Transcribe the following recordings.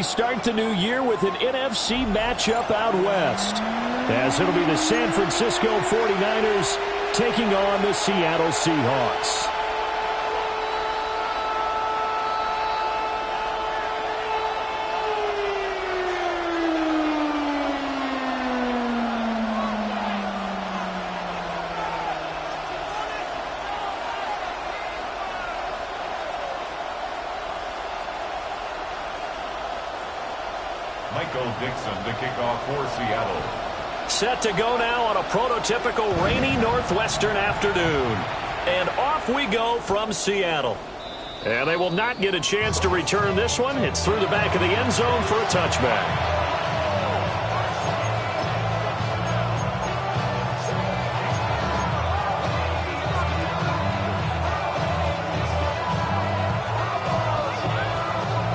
we start the new year with an NFC matchup out west, as it'll be the San Francisco 49ers taking on the Seattle Seahawks. Michael Dixon to kick off for Seattle. Set to go now on a prototypical rainy northwestern afternoon. And off we go from Seattle. And they will not get a chance to return this one. It's through the back of the end zone for a touchback.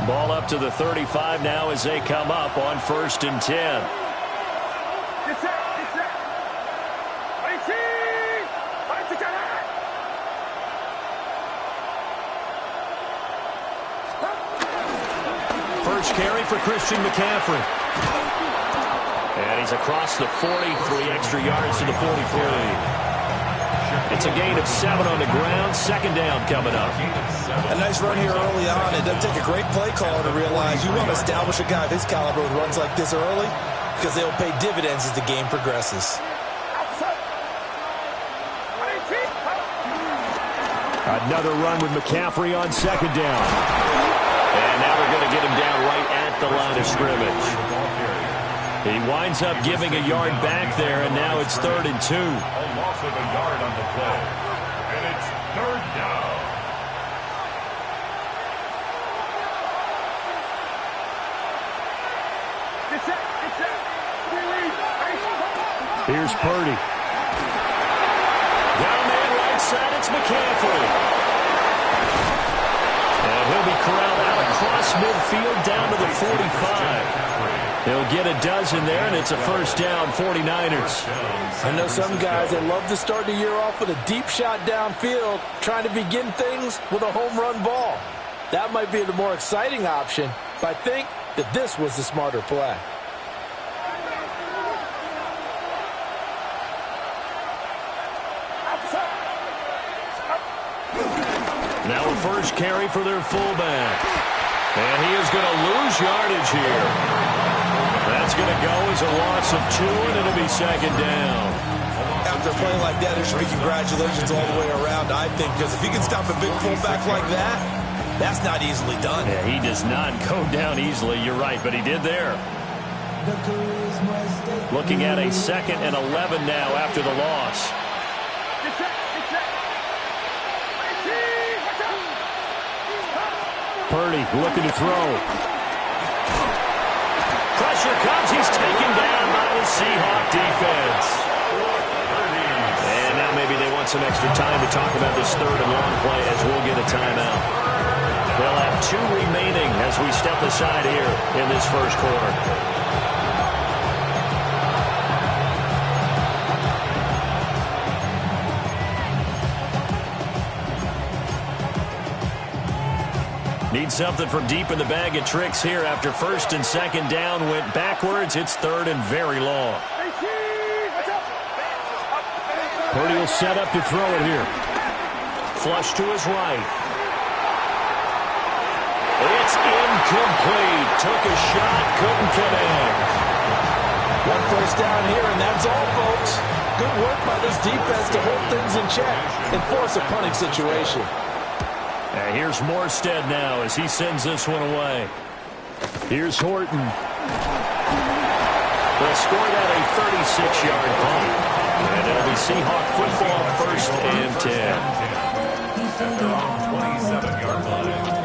Ball up to the 35 now as they come up on 1st and 10. First carry for Christian McCaffrey. And he's across the 40, 3 extra yards to the 43. It's a gain of 7 on the ground. 2nd down coming up. A nice run here early on. It doesn't take a great play caller to realize you want to establish a guy of his caliber who runs like this early because they'll pay dividends as the game progresses. Another run with McCaffrey on 2nd down. And now they're going to get him down right at the line of scrimmage. He winds up giving a yard back there, and now it's 3rd and 2. A loss of a yard on the play. And it's 3rd down. Here's Purdy. Down there right side, it's McCaffrey. And he'll be corralled out across midfield down to the 45. They'll get a dozen there, and it's a 1st down, 49ers. I know some guys that love to start the year off with a deep shot downfield, trying to begin things with a home run ball. That might be the more exciting option, but I think that this was the smarter play. Now a first carry for their fullback. And he is going to lose yardage here. That's going to go as a loss of 2, and it'll be 2nd down. After a play like that, there should be congratulations all the way around, I think, because if you can stop a big fullback like that, that's not easily done. Yeah, he does not go down easily, you're right, but he did there. Looking at a 2nd and 11 now after the loss. Purdy looking to throw. Pressure comes. He's taken down by the Seahawk defense. And now maybe they want some extra time to talk about this 3rd and long play as we'll get a timeout. They'll have 2 remaining as we step aside here in this 1st quarter. Need something from deep in the bag of tricks here after 1st and 2nd down went backwards. It's 3rd and very long. Purdy will set up to throw it here. Flush to his right. It's incomplete. Took a shot, couldn't connect. 1 first down here, and that's all, folks. Good work by this defense to hold things in check and force a punting situation. And here's Morstead now as he sends this one away. Here's Horton. They'll score that a 36-yard punt. And it'll be Seahawk football 1st and 10. At their own 27-yard line.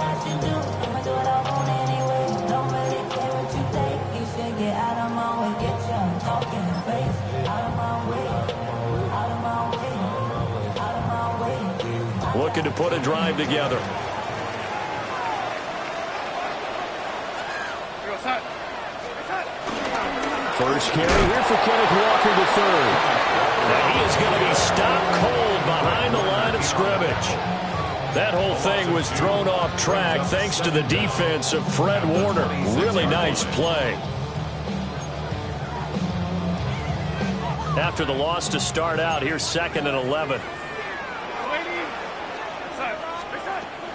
Looking to put a drive together. First carry here for Kenneth Walker the 3rd. Now he is going to be stopped cold behind the line of scrimmage. That whole thing was thrown off track thanks to the defense of Fred Warner. Really nice play. After the loss to start out, here's 2nd and 11.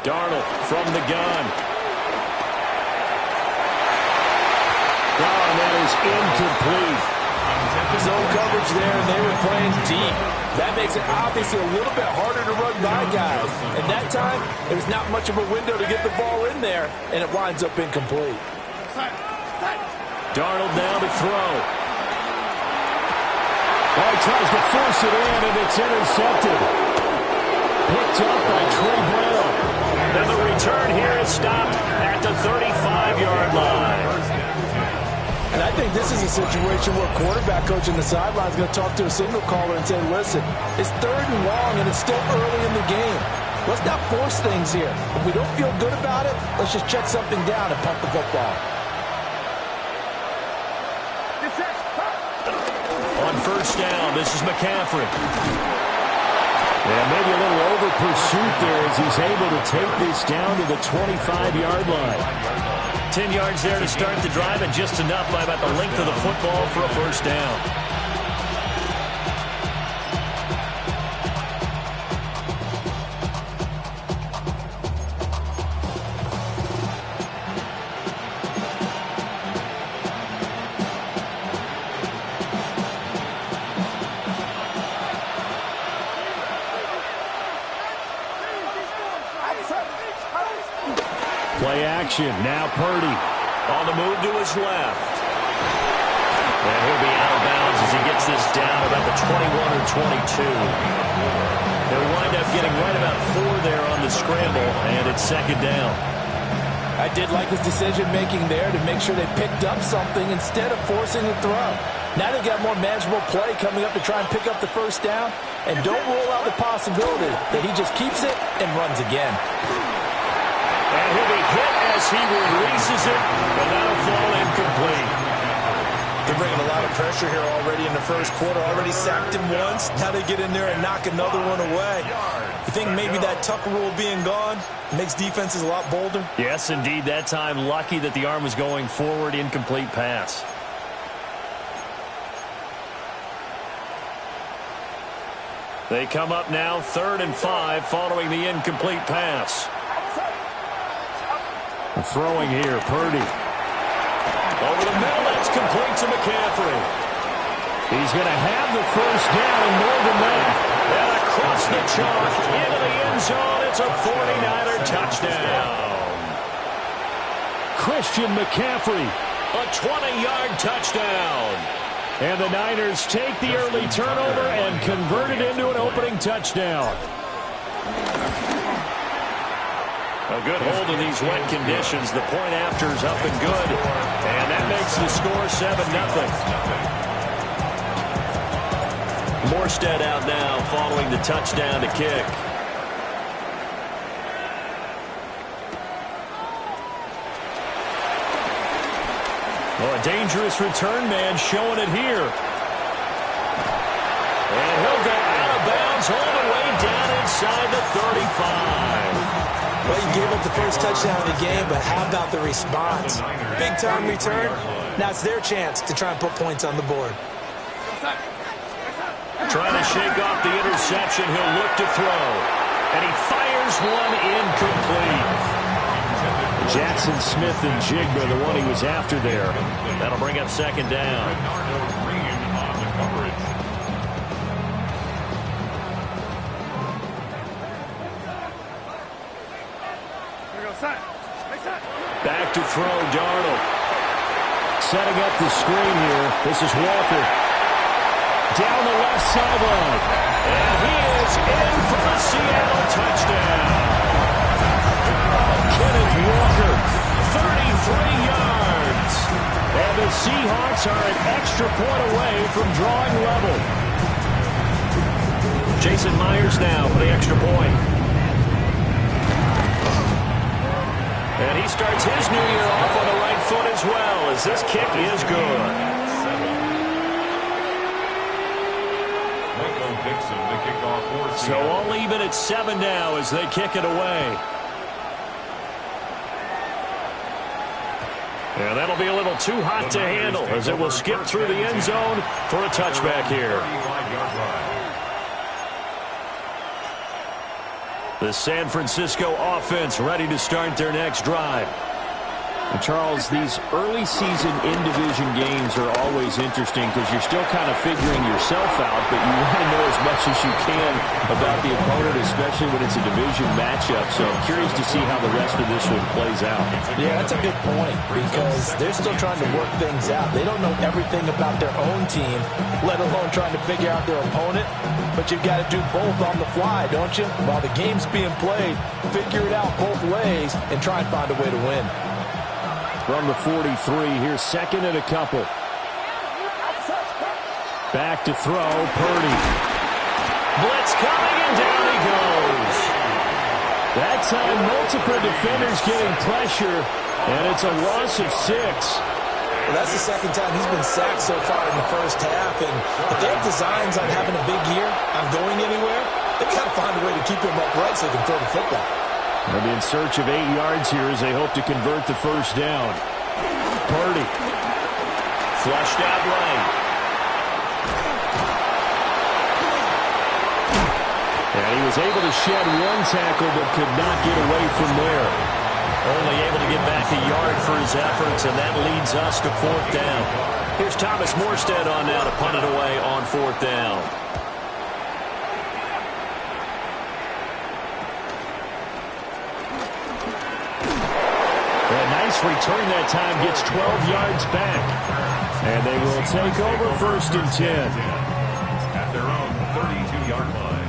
Darnold from the gun. Oh, that is incomplete. Zone coverage there, and they were playing deep. That makes it obviously a little bit harder to run by guys. And that time, there's not much of a window to get the ball in there, and it winds up incomplete. Darnold now to throw. Oh, he tries to force it in, and it's intercepted. Picked up by Trey Brown. And the return here is stopped at the 35-yard line. And I think this is a situation where quarterback coach on the sideline is going to talk to a signal caller and say, listen, it's 3rd and long and it's still early in the game. Let's not force things here. If we don't feel good about it, let's just check something down and pump the football. On 1st down, this is McCaffrey. And maybe a little over pursuit there as he's able to take this down to the 25-yard line. 10 yards there to start the drive, and just enough by about the length of the football for a 1st down. Play action. Now Purdy. On the move to his left. And he'll be out of bounds as he gets this down about the 21 or 22. They'll wind up getting right about 4 there on the scramble, and it's 2nd down. I did like his decision-making there to make sure they picked up something instead of forcing the throw. Now they got more manageable play coming up to try and pick up the 1st down, and don't rule out the possibility that he just keeps it and runs again. And he'll be hit as he releases it, and that'll fall incomplete. They're bringing a lot of pressure here already in the 1st quarter. Already sacked him once. Now they get in there and knock another one away. You think maybe that Tucker rule being gone makes defenses a lot bolder? Yes, indeed. That time, lucky that the arm was going forward. Incomplete pass. They come up now 3rd and 5 following the incomplete pass. Throwing here, Purdy. Over the middle, that's complete to McCaffrey. He's going to have the 1st down and more than that. And across the chalk, into the end zone, it's a 49er touchdown. Christian McCaffrey. A 20-yard touchdown. And the Niners take the early turnover and convert it into an opening touchdown. A good hold in these wet conditions. The point after is up and good. And that makes the score 7-0. Morstead out now following the touchdown to kick. Oh, a dangerous return man showing it here. And he'll go out of bounds all the way down inside the 35. Well, you gave up the 1st touchdown of the game, but how about the response? Big-time return. Now it's their chance to try and put points on the board. Trying to shake off the interception. He'll look to throw. And he fires one incomplete. Jackson Smith and Jigba, the one he was after there. That'll bring up 2nd down. Back to throw, Darnold. Setting up the screen here. This is Walker. Down the left sideline. And he is in for the Seattle touchdown. Kenneth Walker. 33 yards. And the Seahawks are an extra point away from drawing level. Jason Myers now for the extra point. And he starts his new year off on the right foot as well, as this kick is good. Will Dixon to kick off for So Seattle. all even at 7 now as they kick it away. And that'll be a little too hot to handle as it will skip through the end zone for a touchback here. 35-yard line. The San Francisco offense ready to start their next drive. And Charles, these early season in-division games are always interesting because you're still kind of figuring yourself out, but you want to know as much as you can about the opponent, especially when it's a division matchup. So I'm curious to see how the rest of this one plays out. Yeah, that's a good point because they're still trying to work things out. They don't know everything about their own team, let alone trying to figure out their opponent. But you've got to do both on the fly, don't you? While the game's being played, figure it out both ways and try and find a way to win. From the 43, here's second and a couple. Back to throw, Purdy. Blitz coming, and down he goes. That time, multiple defenders getting pressure, and it's a loss of 6. Well, that's the second time he's been sacked so far in the first half, and if they have designs on having a big year, on going anywhere, they've got to find a way to keep him upright so they can throw the football. They'll be in search of 8 yards here as they hope to convert the first down. Purdy. Flushed out right. And he was able to shed one tackle but could not get away from there. Only able to get back a yard for his efforts, and that leads us to 4th down. Here's Thomas Morstead on now to punt it away on 4th down. Return that time, gets 12 yards back. And they will take over 1st and 10. At their own 32-yard line.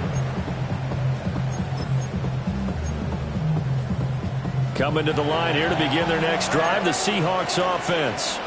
Coming to the line here to begin their next drive, the Seahawks offense.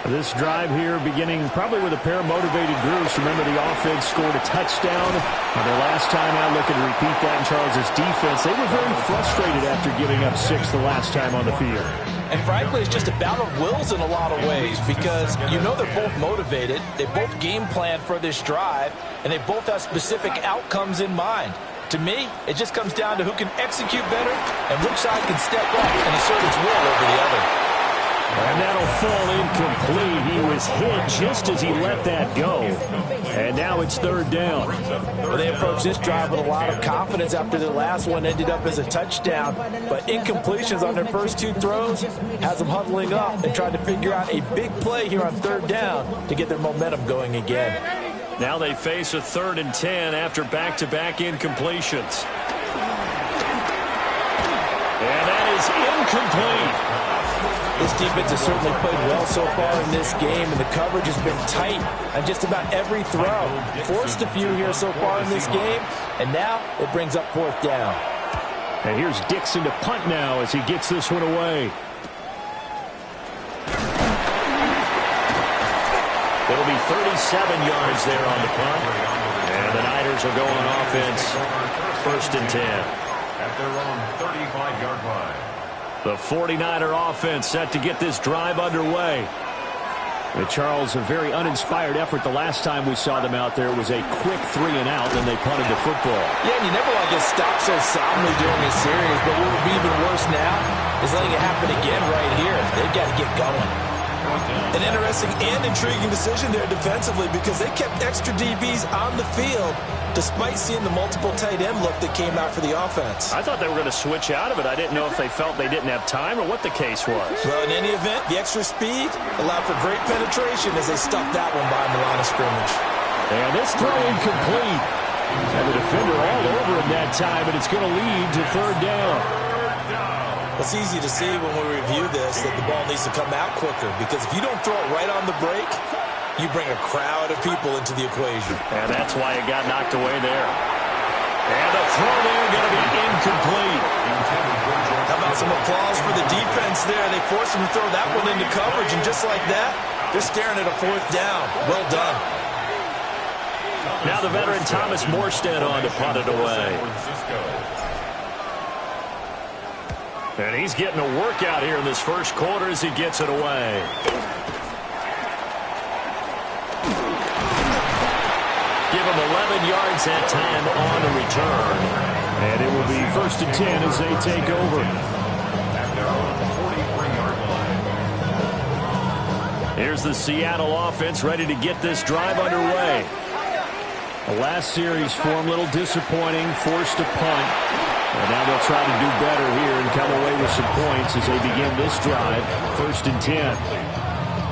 This drive here beginning probably with a pair of motivated groups. Remember, the offense scored a touchdown on their last time out, looking to repeat that in Charles' defense. They were very frustrated after giving up 6 the last time on the field. And frankly, it's just a battle of wills in a lot of ways because you know they're both motivated, they both game plan for this drive, and they both have specific outcomes in mind. To me, it just comes down to who can execute better and which side can step up and assert its will over the other. And that'll fall incomplete. He was hit just as he let that go. And now it's 3rd down. Well, they approached this drive with a lot of confidence after the last one ended up as a touchdown. But incompletions on their first 2 throws has them huddling up and trying to figure out a big play here on 3rd down to get their momentum going again. Now they face a 3rd and 10 after back-to-back incompletions. And that is incomplete. This defense has certainly played well so far in this game, and the coverage has been tight on just about every throw. Forced a few here so far in this game, and now it brings up 4th down. And here's Dixon to punt now as he gets this one away. It'll be 37 yards there on the punt. And the Niners will go on offense, 1st and 10. At their own 35-yard line. The 49er offense set to get this drive underway. Charles, a very uninspired effort. The last time we saw them out there was a quick 3 and out, then they punted the football. Yeah, and you never want to get stopped so soundly during a series, but what would be even worse now is letting it happen again right here. They've got to get going. An interesting and intriguing decision there defensively because they kept extra DBs on the field despite seeing the multiple tight end look that came out for the offense. I thought they were going to switch out of it. I didn't know if they felt they didn't have time or what the case was. Well, in any event, the extra speed allowed for great penetration as they stuffed that one behind the line of scrimmage. And this throw incomplete. And the defender all over him that time, and it's going to lead to 3rd down. It's easy to see when we review this that the ball needs to come out quicker because if you don't throw it right on the break, you bring a crowd of people into the equation. And that's why it got knocked away there. And the throw there going to be incomplete. How about some applause for the defense there? They forced him to throw that one into coverage, and just like that, they're staring at a 4th down. Well done. Now the veteran Thomas Morstead on to punt it away. And he's getting a workout here in this first quarter as he gets it away. Give him 11 yards that time on the return. And it will be 1st and 10 as they take over. At their own 43-yard line. Here's the Seattle offense ready to get this drive underway. The last series for him, a little disappointing, forced a punt. And now they'll try to do better here and come away with some points as they begin this drive, 1st and 10.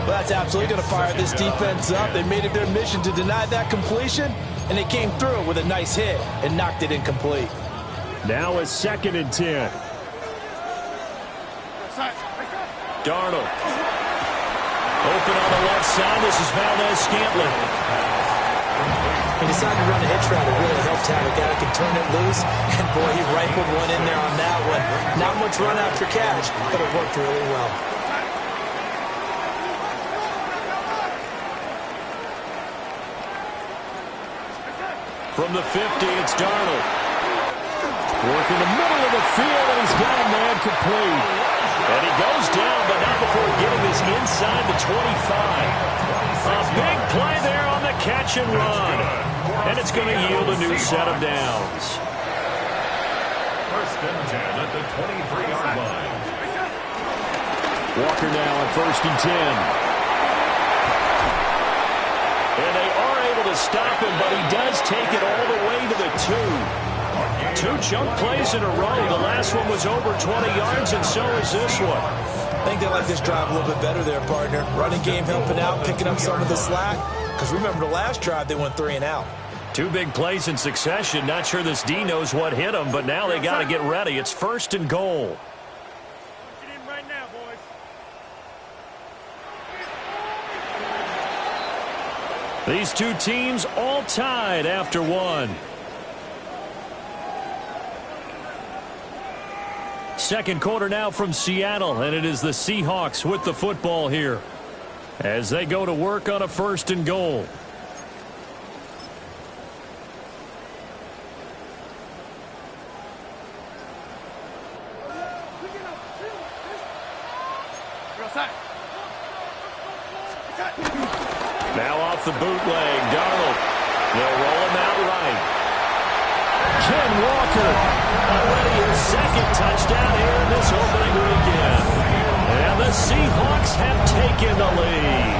Well, that's absolutely going to fire this defense up. They made it their mission to deny that completion, and they came through with a nice hit and knocked it incomplete. Now it's 2nd and 10. Darnold. Open on the left side. This is Valdez-Scantling. He decided to run a hitch route. It really helped have a guy that can turn it loose. And, boy, he rifled one in there on that one. Not much run after catch, but it worked really well. From the 50, it's Darnold. Working the middle of the field, and he's got a man complete. And he goes down, but not before getting this inside the 25. A big play there on the catch and run. And it's going to yield a new set of downs. 1st and 10 at the 23-yard line. Walker now at 1st and 10. And they are able to stop him, but he does take it all the way to the 2. 2 chunk plays in a row. The last one was over 20 yards, and so is this one. I think they like this drive a little bit better there, partner. Running game helping out, picking up some of the slack. Because remember the last drive, they went 3 and out. 2 big plays in succession. Not sure this D knows what hit him, but now they got to get ready. It's 1st and goal. These 2 teams all tied after 1. Second quarter now from Seattle, and it is the Seahawks with the football here as they go to work on a 1st and goal. Now off the bootleg, Darnold. They'll roll him out right. Ken Walker, already his 2nd touchdown here in this opening weekend. And the Seahawks have taken the lead.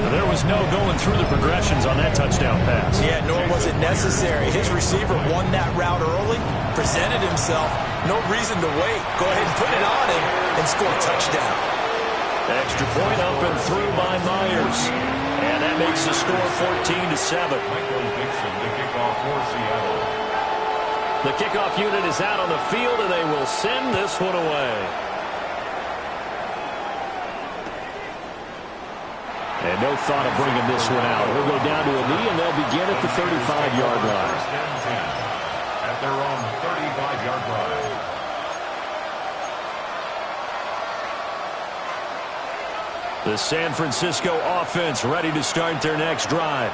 There was no going through the progressions on that touchdown pass. Yeah, nor was it necessary. His receiver won that route early, presented himself. No reason to wait. Go ahead and put it on him and score a touchdown. Extra point up and through by Myers. And that makes the score 14-7. Michael Dixon, the kickoff for Seattle. The kickoff unit is out on the field, and they will send this one away. And no thought of bringing this one out. He'll go down to a knee, and they'll begin at the 35-yard line. 1st and 10 at their own 35-yard line. The San Francisco offense ready to start their next drive.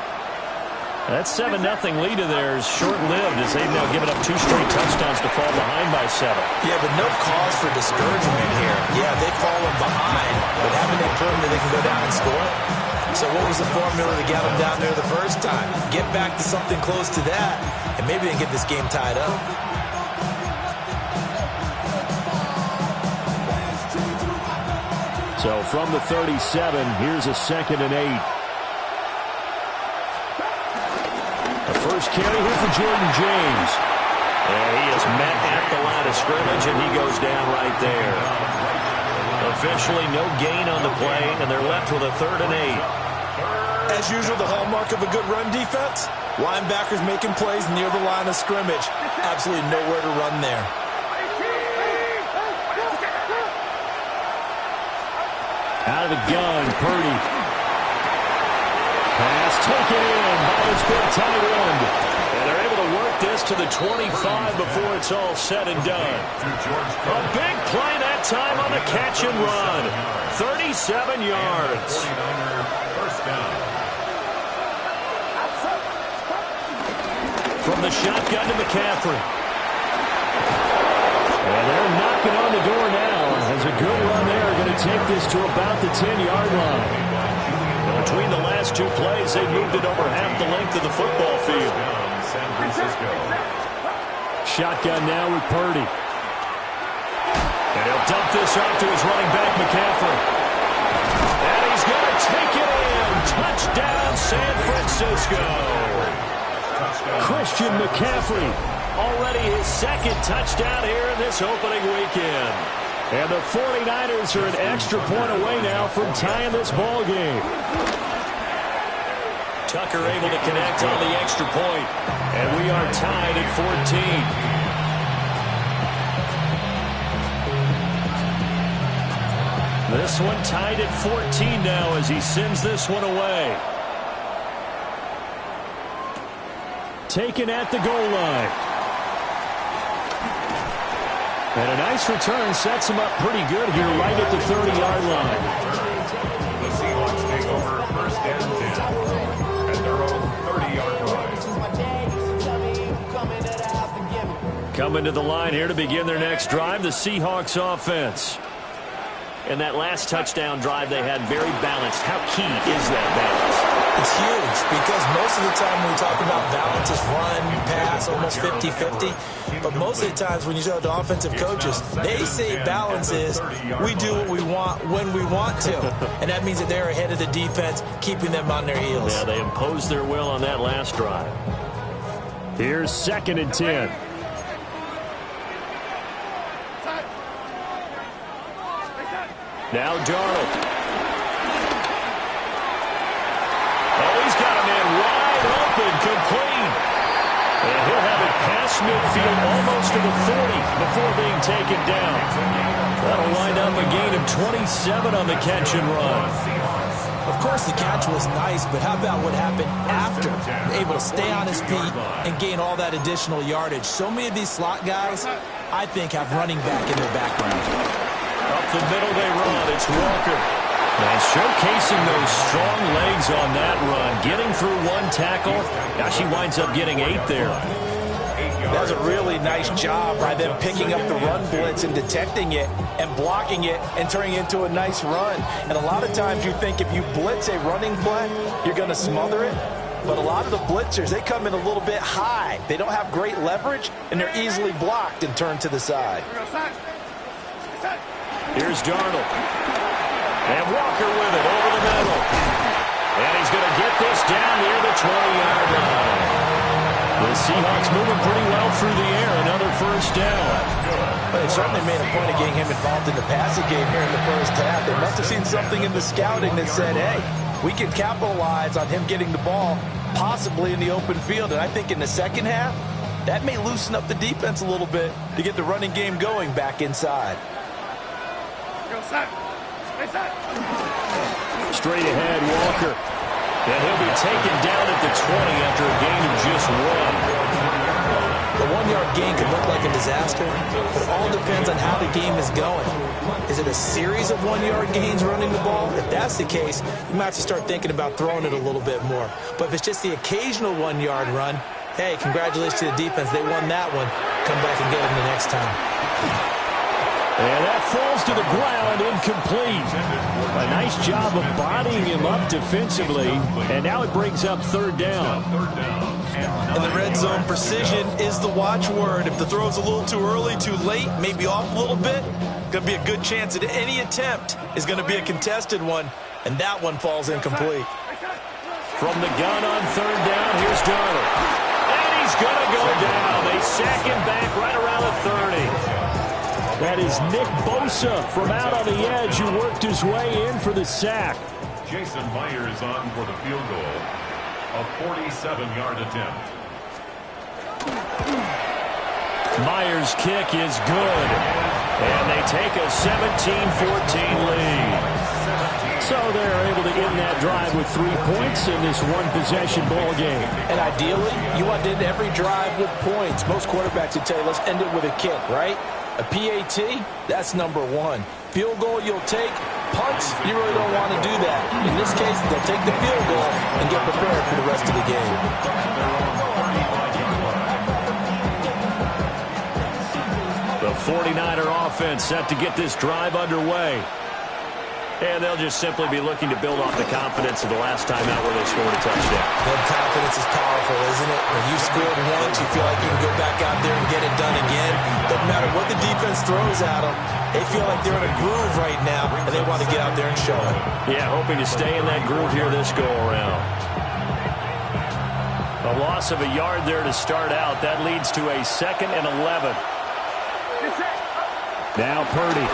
That 7-0 lead of theirs short-lived as they've now given up 2 straight touchdowns to fall behind by 7. Yeah, but no cause for discouragement here. Yeah, they've fallen behind, but haven't they proven that they can go down and score? So what was the formula to get them down there the first time? Get back to something close to that, and maybe they can get this game tied up. So from the 37, here's a 2nd and 8. The first carry here for Jordan James. And he is met at the line of scrimmage, and he goes down right there. Officially no gain on the play, and they're left with a 3rd and 8. As usual, the hallmark of a good run defense, linebackers making plays near the line of scrimmage. Absolutely nowhere to run there. Out of the gun, Purdy. Pass taken in by his big tight end. And they're able to work this to the 25 before it's all said and done. A big play that time on the catch and run. 37 yards. 49er first down. From the shotgun to McCaffrey. And they're knocking on the door now. Has a good run there. Going to take this to about the 10-yard line. And between the last two plays, they moved it over half the length of the football field. San Francisco. Shotgun now with Purdy. And he'll dump this off to his running back, McCaffrey. And he's going to take it in. Touchdown, San Francisco. Christian McCaffrey, already his second touchdown here in this opening weekend. And the 49ers are an extra point away now from tying this ball game. Tucker able to connect on the extra point. And we are tied at 14. This one tied at 14 now as he sends this one away. Taken at the goal line. And a nice return sets him up pretty good here right at the 30-yard line. The Seahawks take over first and 10 at their own 30-yard line. Coming to the line here to begin their next drive, the Seahawks offense. And that last touchdown drive they had very balanced. How key is that balance? It's huge because most of the time when we talk about balance is run, pass, almost 50-50. But most of the times when you talk to offensive coaches, they say balance is we do what we want when we want to. And that means that they're ahead of the defense, keeping them on their heels. Yeah, they imposed their will on that last drive. Here's 2nd and 10. Now Darnold. Oh, he's got a man wide open, complete. And he'll have it past midfield almost to the 40 before being taken down. That'll wind up a gain of 27 on the catch and run. Of course, the catch was nice, but how about what happened after? Able to stay on his feet and gain all that additional yardage. So many of these slot guys, I think, have running back in their background. Up the middle they run. It's Walker. And showcasing those strong legs on that run. Getting through one tackle. Now she winds up getting 8 there. That was a really nice job by them picking up the run blitz and detecting it and blocking it and turning it into a nice run. And a lot of times you think if you blitz a running play, you're going to smother it. But a lot of the blitzers, they come in a little bit high. They don't have great leverage, and they're easily blocked and turned to the side. Here's Darnold. And Walker with it over the middle. And he's going to get this down near the 20-yard line. The Seahawks moving pretty well through the air. Another first down. But they certainly made a point of getting him involved in the passing game here in the first half. They must have seen something in the scouting that said, hey, we can capitalize on him getting the ball possibly in the open field. And I think in the second half, that may loosen up the defense a little bit to get the running game going back inside. Straight ahead, Walker. And he'll be taken down at the 20 after a gain of just 1. The 1-yard gain could look like a disaster, but it all depends on how the game is going. Is it a series of 1-yard gains running the ball? If that's the case, you might have to start thinking about throwing it a little bit more. But if it's just the occasional 1-yard run, hey, congratulations to the defense. They won that one. Come back and get them the next time. And that falls to the ground, incomplete. A nice job of bodying him up defensively. And now it brings up 3rd down. In the red zone, precision is the watchword. If the throw's a little too early, too late, maybe off a little bit, going to be a good chance that any attempt is going to be a contested one. And that one falls incomplete. From the gun on 3rd down, here's Darnold. And he's going to go down. They sack him back right around the 30. That is Nick Bosa from out on the edge who worked his way in for the sack. Jason Myers on for the field goal. A 47-yard attempt. Myers' kick is good. And they take a 17-14 lead. So they're able to end that drive with 3 points in this one-possession ball game. And ideally, you want to end every drive with points. Most quarterbacks would tell you, let's end it with a kick, right? A PAT, that's number 1. Field goal you'll take. Punts, you really don't want to do that. In this case, they'll take the field goal and get prepared for the rest of the game. The 49er offense set to get this drive underway. And they'll just simply be looking to build off the confidence of the last time out where they scored a touchdown. That confidence is powerful, isn't it? When you scored once, you feel like you can go back out there and get it done again. Doesn't matter what the defense throws at them. They feel like they're in a groove right now, and they want to get out there and show it. Yeah, hoping to stay in that groove here this go-around. A loss of a yard there to start out. That leads to a 2nd and 11. Now Purdy.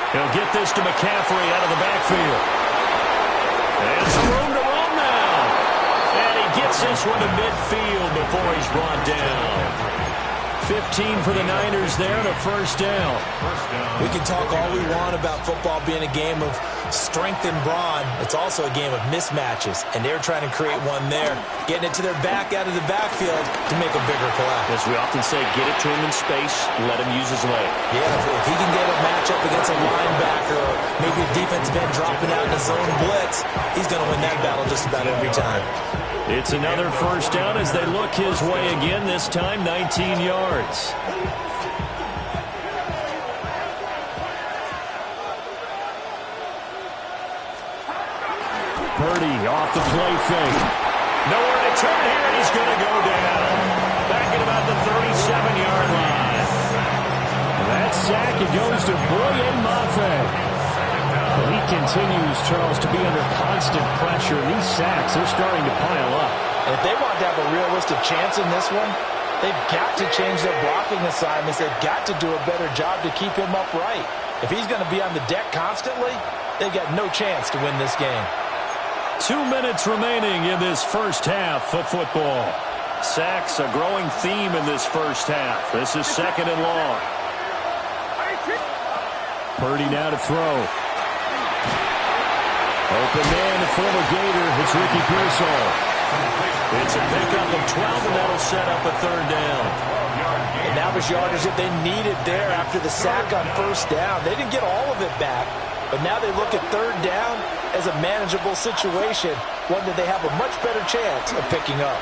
He'll get this to McCaffrey out of the backfield. And some room to run now. And he gets this one to midfield before he's brought down. 15 for the Niners there and a first down. We can talk all we want about football being a game of strength and brawn. It's also a game of mismatches, and they're trying to create one there, getting it to their back out of the backfield to make a bigger play. As we often say, get it to him in space, let him use his leg. Yeah, if he can get a matchup against a linebacker or maybe a defensive end dropping out in a zone blitz, he's going to win that battle just about every time. It's another first down as they look his way again, this time 19 yards. Purdy off the play fake. Nowhere to turn here, and he's going to go down. Back at about the 37-yard line. That sack, it goes to Boye Mafe. He continues, Charles, to be under constant pressure. These sacks, they're starting to pile up. And if they want to have a realistic chance in this one, they've got to change their blocking assignments. They've got to do a better job to keep him upright. If he's going to be on the deck constantly, they've got no chance to win this game. 2 minutes remaining in this first half of football. Sacks, a growing theme in this first half. This is 2nd and long. Purdy now to throw. Open man, the former Gator. It's Ricky Pearsall. It's a pickup of 12, and that'll set up a 3rd down. And that was yardage that they needed there after the sack on first down. They didn't get all of it back, but now they look at 3rd down as a manageable situation, one that they have a much better chance of picking up.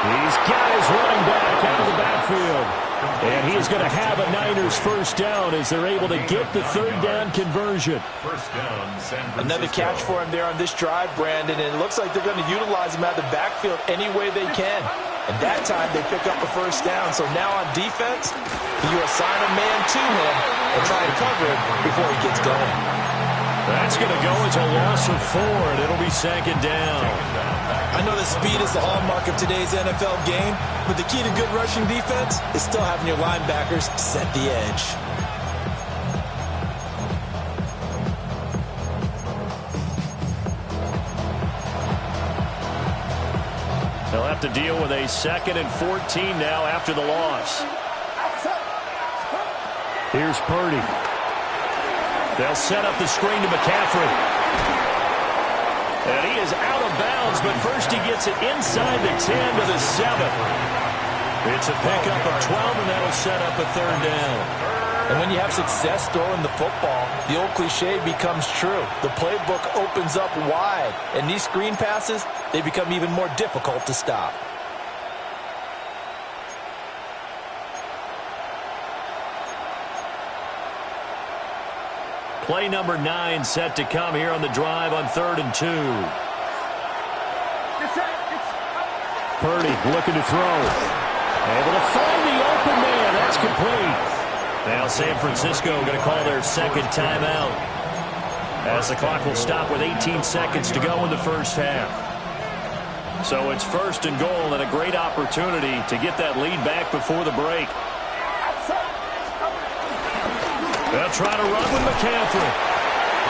These guys running back out of the backfield. And he is going to have a Niners first down as they're able to get the 3rd down conversion. First down, San Francisco. Another catch for him there on this drive, Brandon, and it looks like they're going to utilize him out of the backfield any way they can. And that time they pick up a first down. So now on defense, you assign a man to him and try and cover it before he gets going. That's going to go as a loss of 4, and it'll be 2nd down. I know that speed is the hallmark of today's NFL game, but the key to good rushing defense is still having your linebackers set the edge. They'll have to deal with a 2nd and 14 now after the loss. Here's Purdy. They'll set up the screen to McCaffrey. And he is out of bounds, but first he gets it inside the 10 to the 7. It's a pickup of 12, and that'll set up a 3rd down. And when you have success throwing the football, the old cliche becomes true. The playbook opens up wide, and these screen passes, they become even more difficult to stop. Play number 9 set to come here on the drive on 3rd and 2. Purdy looking to throw. Able to find the open man. That's complete. Now San Francisco going to call their 2nd timeout, as the clock will stop with 18 seconds to go in the first half. So it's 1st and goal, and a great opportunity to get that lead back before the break. They'll try to run with McCaffrey.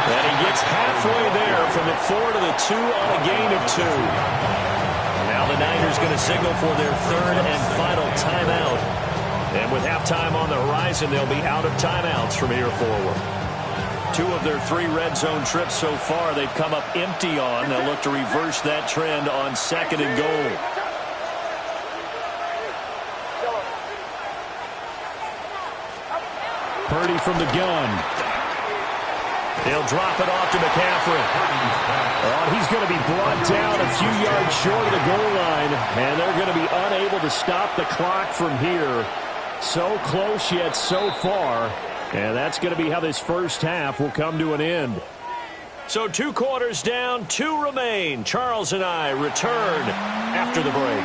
And he gets halfway there from the 4 to the 2 on a gain of 2. Now the Niners going to signal for their 3rd and final timeout. And with halftime on the horizon, they'll be out of timeouts from here forward. 2 of their 3 red zone trips so far they've come up empty on. They'll look to reverse that trend on 2nd and goal. Purdy from the gun. He'll drop it off to McCaffrey. Oh, he's going to be brought down a few yards short of the goal line, and they're going to be unable to stop the clock from here. So close yet so far. And that's going to be how this first half will come to an end. So 2 quarters down, 2 remain. Charles and I return after the break.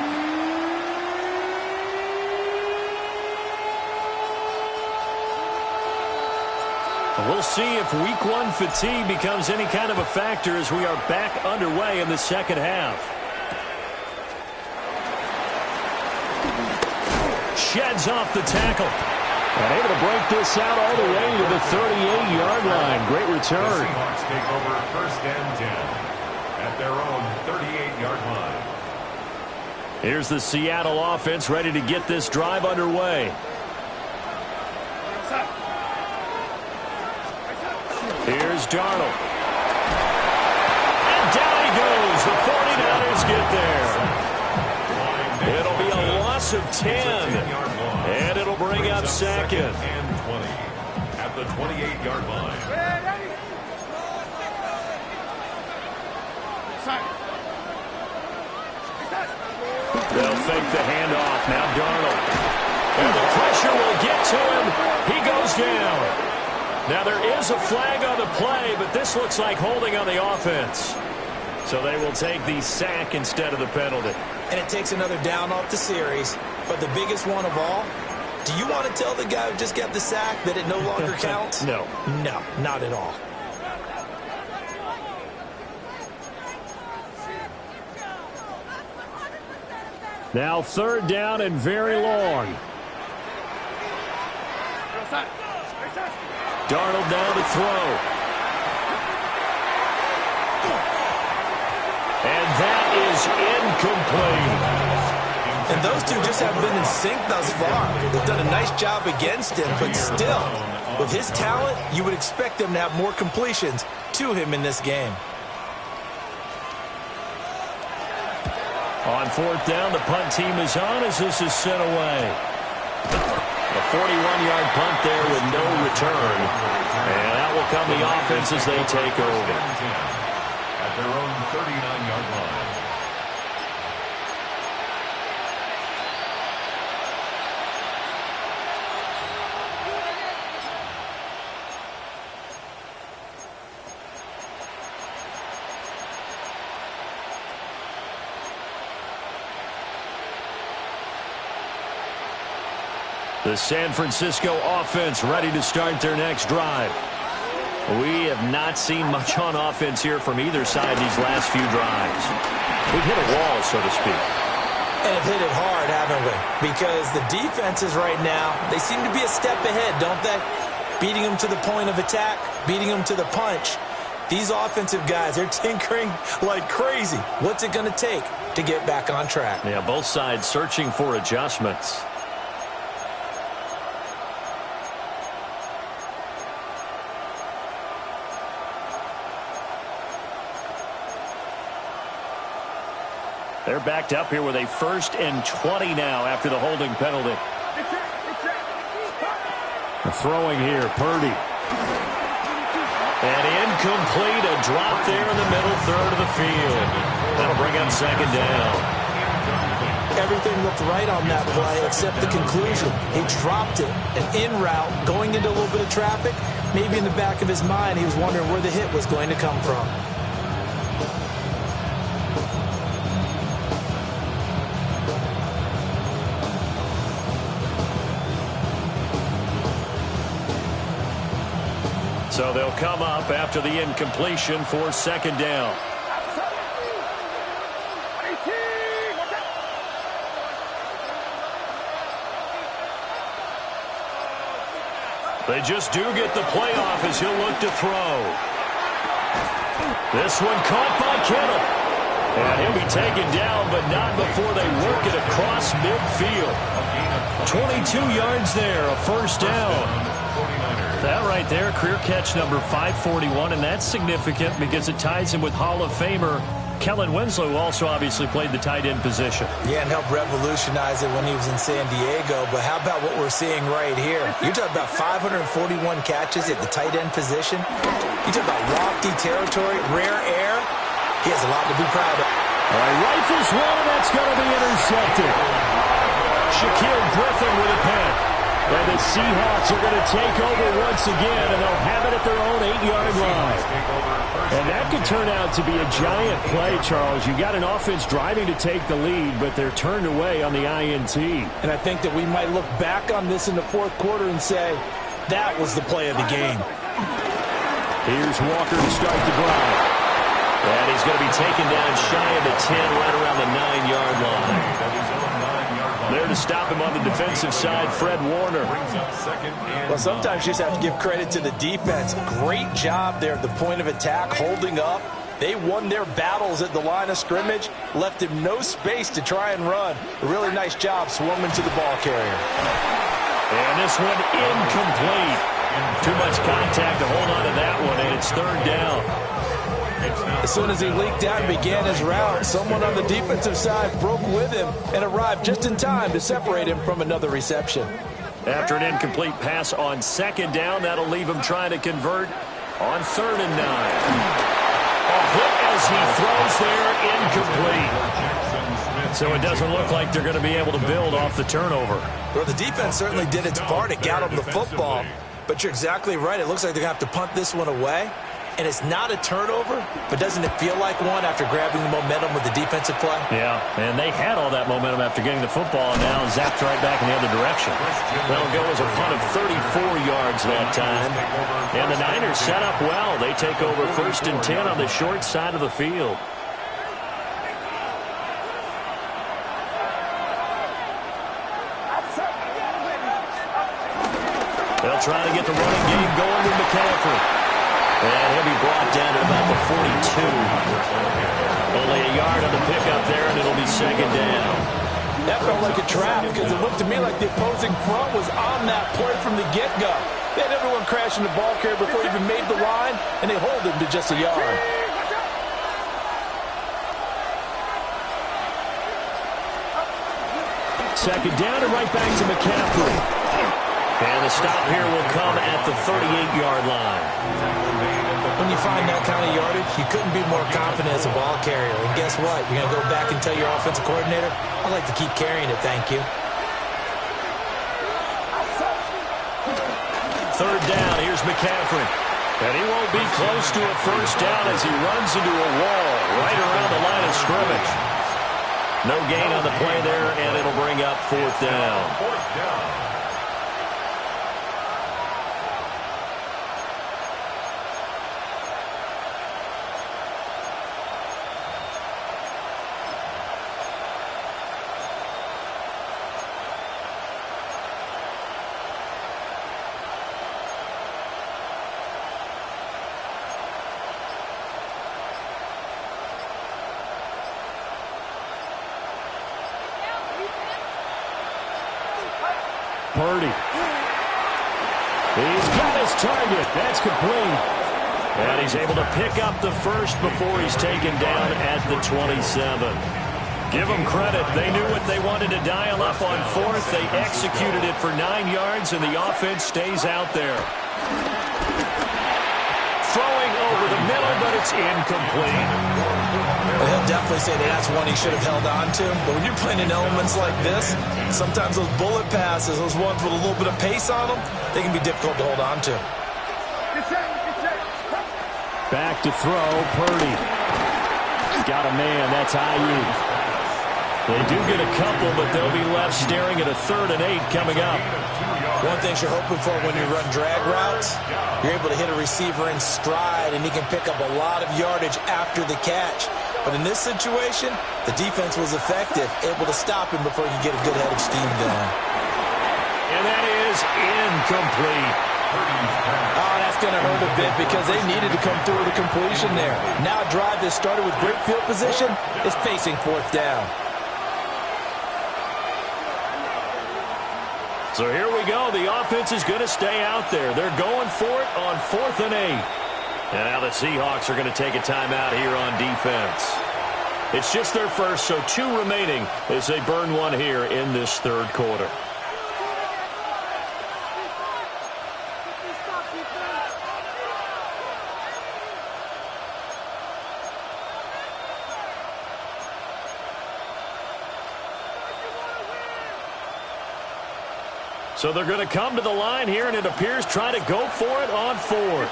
We'll see if week 1 fatigue becomes any kind of a factor as we are back underway in the second half. Sheds off the tackle. And able to break this out all the way to the 38-yard line. Great return. The Seahawks take over 1st and 10 at their own 38-yard line. Here's the Seattle offense ready to get this drive underway. Here's Darnold. And down he goes. The 49ers get there. It'll be a loss of 10. And it'll bring up 2nd and 20 at the 28-yard line. They'll fake the handoff. Now Darnold. And the pressure will get to him. He goes down. Now there is a flag on the play, but this looks like holding on the offense. So they will take the sack instead of the penalty. And it takes another down off the series. But the biggest one of all, do you want to tell the guy who just got the sack that it no longer counts? No. No, not at all. Now 3rd down and very long. Darnold now to throw. And that is incomplete. And those two just haven't been in sync thus far. They've done a nice job against him, but still, with his talent, you would expect them to have more completions to him in this game. On 4th down, the punt team is on as this is sent away. A 41-yard punt there with no return. And that will come the offense as they take over. At their own 39-yard line. The San Francisco offense ready to start their next drive. We have not seen much on offense here from either side these last few drives. We've hit a wall, so to speak. And have hit it hard, haven't we? Because the defenses right now, they seem to be a step ahead, don't they? Beating them to the point of attack, beating them to the punch. These offensive guys, they're tinkering like crazy. What's it going to take to get back on track? Yeah, both sides searching for adjustments. They're backed up here with a 1st and 20 now after the holding penalty. Throwing here, Purdy. And incomplete, a drop there in the middle 3rd of the field. That'll bring up 2nd down. Everything looked right on that play except the conclusion. He dropped it, an in route, going into a little bit of traffic. Maybe in the back of his mind, he was wondering where the hit was going to come from. So they'll come up after the incompletion for 2nd down. They just do get the play off as he'll look to throw. This one caught by Kittle. And he'll be taken down, but not before they work it across midfield. 22 yards there, a 1st down. That right there, career catch number 541, and that's significant because it ties him with Hall of Famer Kellen Winslow, who also obviously played the tight end position. Yeah, and helped revolutionize it when he was in San Diego. But how about what we're seeing right here? You're talking about 541 catches at the tight end position. You talk about lofty territory, rare air. He has a lot to be proud of. All right, rifles one, and that's going to be intercepted. Shaquille Griffin with a pick. And the Seahawks are going to take over once again, and they'll have it at their own 8-yard line. And that could turn out to be a giant play, Charles. You got an offense driving to take the lead, but they're turned away on the INT. And I think that we might look back on this in the fourth quarter and say, that was the play of the game. Here's Walker to start the drive. And he's going to be taken down shy of the 10, right around the 9-yard line. There to stop him on the defensive side, Fred Warner. Well, sometimes you just have to give credit to the defense. Great job there at the point of attack, holding up. They won their battles at the line of scrimmage, left him no space to try and run. A really nice job swarming to the ball carrier. And this one incomplete. Too much contact to hold on to that one, and it's third down. As soon as he leaked out and began his route, someone on the defensive side broke with him and arrived just in time to separate him from another reception. After an incomplete pass on second down, that'll leave him trying to convert on 3rd and 9. A hit as he throws there, incomplete. So it doesn't look like they're going to be able to build off the turnover. Well, the defense certainly did its part. It got him the football. But you're exactly right. It looks like they're going to have to punt this one away. And it's not a turnover, but doesn't it feel like one after grabbing the momentum with the defensive play? Yeah, and they had all that momentum after getting the football, and now zapped right back in the other direction. That'll go as a punt of 34 yards that time. And the Niners set up well. They take over 1st and 10 on the short side of the field. They'll try to get the running game going with McCaffrey. And he'll be brought down to about the 42. Only a yard on the pickup there, and it'll be second down. That felt like a trap because it looked to me like the opposing front was on that play from the get-go. They had everyone crashing the ball carrier before he even made the line, and they hold him to just a yard. Second down and right back to McCaffrey. And the stop here will come at the 38-yard line. When you find that kind of yardage, you couldn't be more confident as a ball carrier. And guess what? You're going to go back and tell your offensive coordinator, I'd like to keep carrying it, thank you. Third down, here's McCaffrey. And he won't be close to a first down as he runs into a wall right around the line of scrimmage. No gain on the play there, and it'll bring up 4th down. Purdy. He's got his target. That's complete. And he's able to pick up the first before he's taken down at the 27. Give them credit. They knew what they wanted to dial up on 4th. They executed it for 9 yards, and the offense stays out there. Throwing over the middle, but it's incomplete. Well, he'll definitely say that that's one he should have held on to. But when you're playing in elements like this, sometimes those bullet passes, those ones with a little bit of pace on them, they can be difficult to hold on to. Back to throw, Purdy. Got a man, that's Ayuk. They do get a couple, but they'll be left staring at a 3rd and 8 coming up. One thing you're hoping for when you run drag routes, you're able to hit a receiver in stride, and he can pick up a lot of yardage after the catch. But in this situation, the defense was effective, able to stop him before he could get a good head of steam going. And that is incomplete. Oh, that's going to hurt a bit because they needed to come through with a completion there. Now a drive that started with great field position is facing 4th down. So here we go. The offense is going to stay out there. They're going for it on 4th and 8. And now the Seahawks are going to take a timeout here on defense. It's just their first, so 2 remaining as they burn one here in this 3rd quarter. So they're going to come to the line here, and it appears try to go for it on fourth.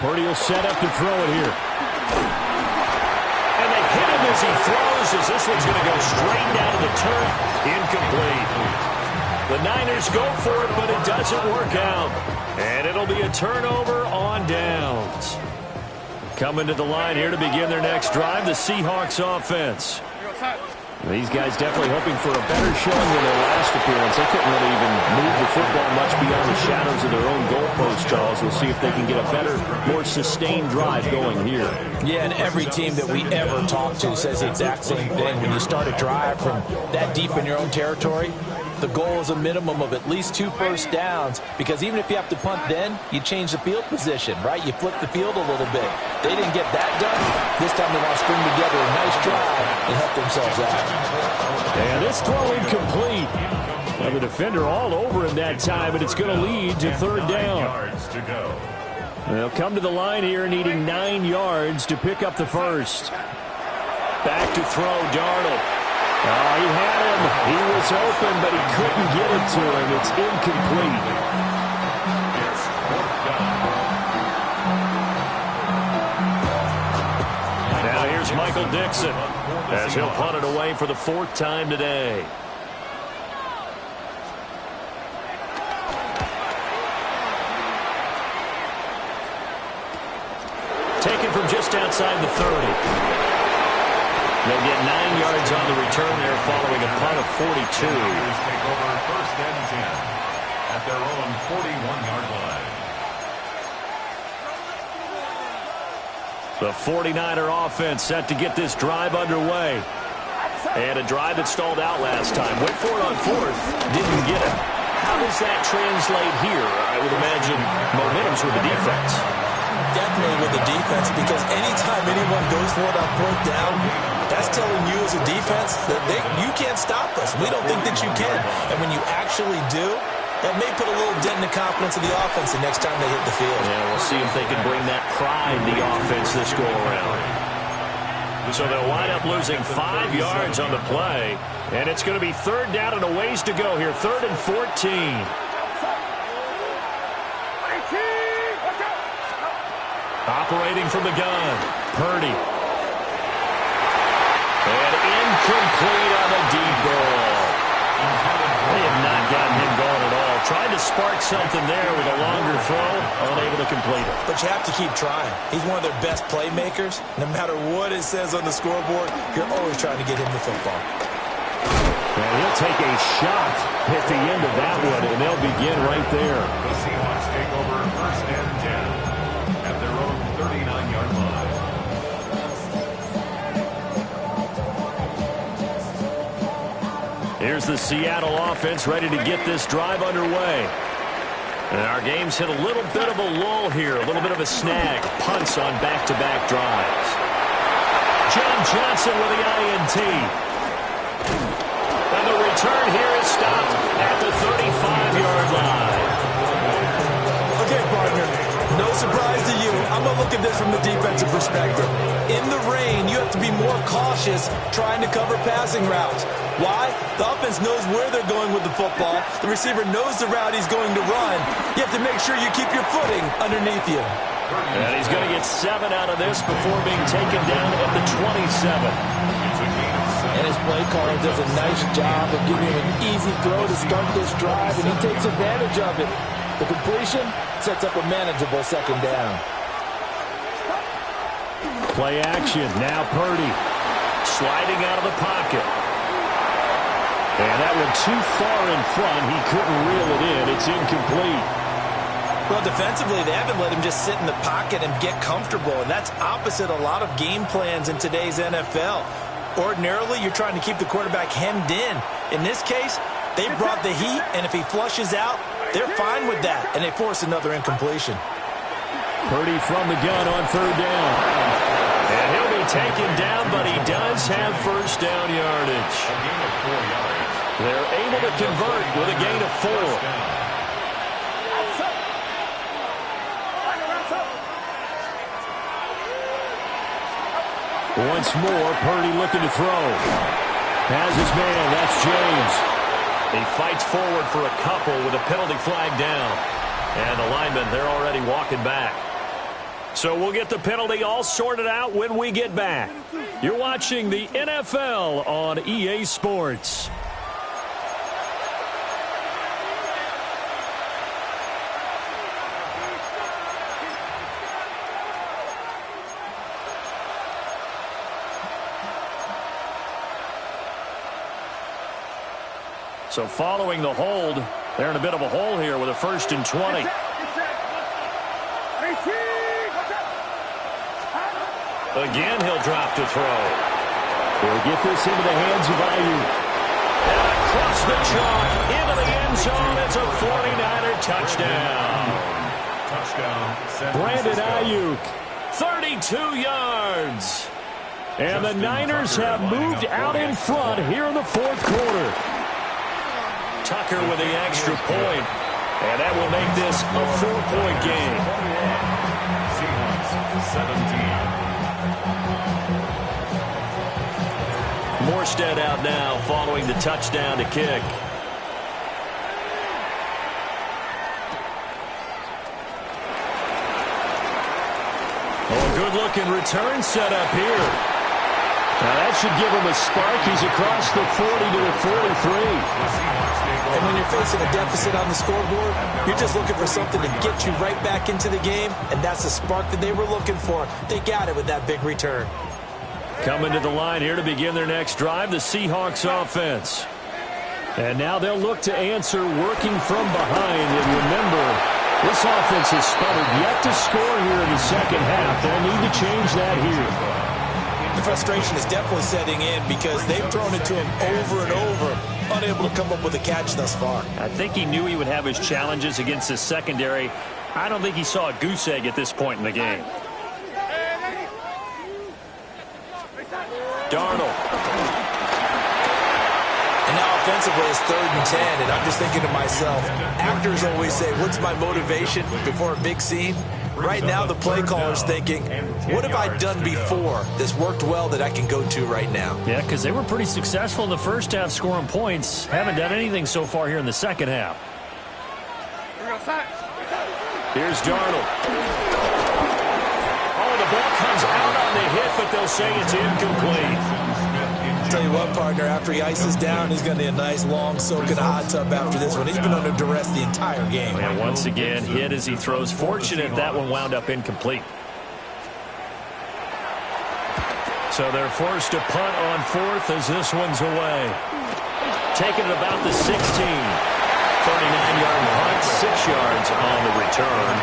Purdy will set up to throw it here. And they hit him as he throws, as this one's going to go straight down to the turf. Incomplete. The Niners go for it, but it doesn't work out. And it'll be a turnover on downs. Coming to the line here to begin their next drive, the Seahawks offense. These guys definitely hoping for a better showing than their last appearance. They couldn't really even move the football much beyond the shadows of their own goalpost, Charles. We'll see if they can get a better, more sustained drive going here. Yeah, and every team that we ever talk to says the exact same thing. When you start a drive from that deep in your own territory, the goal is a minimum of at least 2 first downs, because even if you have to punt then, you change the field position, right? You flip the field a little bit. They didn't get that done. This time they want to string together a nice drive and help themselves out. And this throw incomplete. Now the defender all over him that time, and it's going to lead to third down. 9 yards to go. They'll come to the line here needing 9 yards to pick up the first. Back to throw, Darnold. Oh, he had him. He was open, but he couldn't get it to him. It's incomplete. It's 4th down. Now here's Michael Dixon as he'll punt it away for the 4th time today. Taken from just outside the 30. They'll get 9 yards on the return there following a punt of 42. Take over 1st and 10 at their own 41-yard line. The 49er offense set to get this drive underway. And a drive that stalled out last time. Went for it on 4th. Didn't get it. How does that translate here? I would imagine momentum's with the defense. Definitely with the defense, because anytime anyone goes for it on 4th down, that's telling you as a defense that you can't stop us. We don't think that you can. And when you actually do, that may put a little dent in the confidence of the offense the next time they hit the field. Yeah, we'll see if they can bring that pride in the offense this go-around. So they'll wind up losing 5 yards on the play. And it's going to be 3rd down and a ways to go here. 3rd and 14. Operating from the gun, Purdy. And incomplete on the deep ball. They have not gotten him going at all. Tried to spark something there with a longer throw, unable to complete it. But you have to keep trying. He's one of their best playmakers. No matter what it says on the scoreboard, you're always trying to get him the football. And he'll take a shot at the end of that one, and they'll begin right there. The Seahawks take over 1st and 10 at their own 39-yard line. Here's the Seattle offense ready to get this drive underway. And our game's hit a little bit of a lull here, a little bit of a snag. Punts on back-to-back drives. John Johnson with the INT. And the return here is stopped at the 35-yard line. Okay, partner, no surprise to you. I'm going to look at this from the defensive perspective. In the rain, you have to be more cautious trying to cover passing routes. Why? The offense knows where they're going with the football. The receiver knows the route he's going to run. You have to make sure you keep your footing underneath you. And he's going to get 7 out of this before being taken down at the 27. And his play caller does a nice job of giving him an easy throw to start this drive, and he takes advantage of it. The completion sets up a manageable 2nd down. Play action. Now Purdy. Sliding out of the pocket. And that one too far in front. He couldn't reel it in. It's incomplete. Well, defensively, they haven't let him just sit in the pocket and get comfortable, and that's opposite a lot of game plans in today's NFL. Ordinarily, you're trying to keep the quarterback hemmed in. In this case, they brought the heat, and if he flushes out, they're fine with that, and they force another incompletion. Purdy from the gun on 3rd down. And he'll be taken down, but he does have 1st down yardage. A gain of 4 yards. They're able to convert with a gain of 4. Once more, Purdy looking to throw. Has his man, that's James. He fights forward for a couple with a penalty flag down. And the linemen, they're already walking back. So we'll get the penalty all sorted out when we get back. You're watching the NFL on EA Sports. So following the hold, they're in a bit of a hole here with a 1st and 20. Again, he'll drop to throw. He'll get this into the hands of Ayuk. And across the chalk, into the end zone. It's a 49er touchdown. Touchdown. Brandon Ayuk. 32 yards. And the Niners have moved out in front here in the 4th quarter. Tucker with the extra point. And that will make this a 4-point game. Seahawks 17. Morstead out now following the touchdown to kick. Oh, good-looking return set up here. Now that should give him a spark. He's across the 40 to the 43. And when you're facing a deficit on the scoreboard, you're just looking for something to get you right back into the game, and that's the spark that they were looking for. They got it with that big return. Coming to the line here to begin their next drive, the Seahawks offense. And now they'll look to answer working from behind. And remember, this offense has sputtered yet to score here in the second half. They'll need to change that here. The frustration is definitely setting in because they've thrown it to him over and over, unable to come up with a catch thus far. I think he knew he would have his challenges against his secondary. I don't think he saw a goose egg at this point in the game. Darnold. And now offensively it's 3rd and 10, and I'm just thinking to myself, actors always say, what's my motivation before a big scene? Right now the play caller's thinking, what have I done before that's worked well that I can go to right now? Yeah, because they were pretty successful in the first half scoring points. Haven't done anything so far here in the second half. Here's Darnold. The ball comes out on the hit, but they'll say it's incomplete. Tell you what, partner, after he ices down, he's going to need a nice long soak in a hot tub after this one. He's been under duress the entire game. And once again, hit as he throws. Fortunate that one wound up incomplete. So they're forced to punt on 4th as this one's away. Taking it about the 16. 39-yard punt, 6 yards on the return.